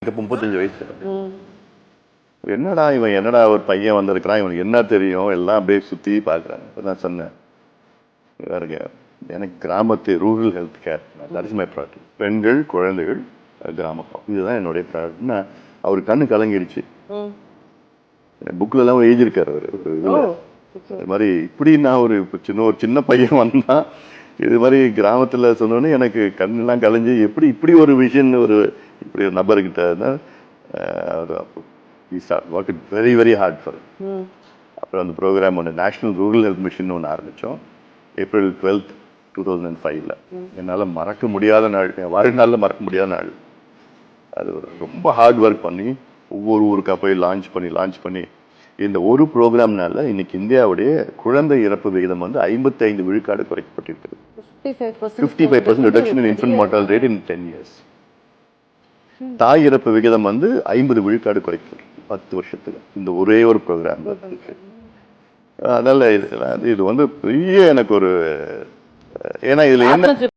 எனக்கு 35 வயசு. என்னடா இவன், என்னடா ஒரு பையன் வந்திருக்கிறான், இவனுக்கு என்ன தெரியும், எல்லாம் அப்படியே சுற்றி பார்க்குறாங்க. இப்போ நான் சொன்னேன், வேறுங்க எனக்கு கிராமத்து rural health care, that is my product. பெண்கள், குழந்தைகள், கிராமப்புறம், இதுதான் என்னுடைய ப்ராடக்ட்னா அவர் கண்ணு கலங்கிடுச்சு. புக்கிலலாம் எழுதியிருக்காரு அவர் ஒரு இதில். அது மாதிரி இப்படி நான் ஒரு சின்ன பையன் வந்தான், இது மாதிரி கிராமத்தில் சொன்னோன்னே எனக்கு கண்ணெல்லாம் கலைஞ்சி எப்படி இப்படி ஒரு விஷன் ஒரு இப்படி ஒரு நபர்கிட்ட தான் work it very very hard for. அப்புறம் அந்த ப்ரோக்ராம் ஒன்று நேஷ்னல் ரூரல் ஹெல்த் மிஷன் ஒன்று ஆரம்பித்தோம் April 12, 2005. என்னால் மறக்க முடியாத நாள், என் வாழ்நாளில் மறக்க முடியாத நாள். அது ஒரு ரொம்ப ஹார்ட் ஒர்க் பண்ணி ஒவ்வொரு ஊருக்காக போய் லான்ச் பண்ணி இந்த ஒரு ப்ரோக்ராம்னால இன்னைக்கு இந்தியாவுடைய குழந்தை இறப்பு விகிதம் வந்து 55 விழுக்காடு குறைக்கப்பட்டிருக்கிறது. 55% ரிடக்ஷன் இன் இன்ஃபன்ட் மார்டாலிட்டி ரேட் இன் 10 years. தாய் இறப்பு விகிதம் வந்து 50 விழுக்காடு குறைக்கும் 10 வருஷத்துக்கு, இந்த ஒரே ஒரு ப்ரோக்ராம். அதனால இது வந்து பெரிய எனக்கு ஒரு, ஏன்னா இதுல என்ன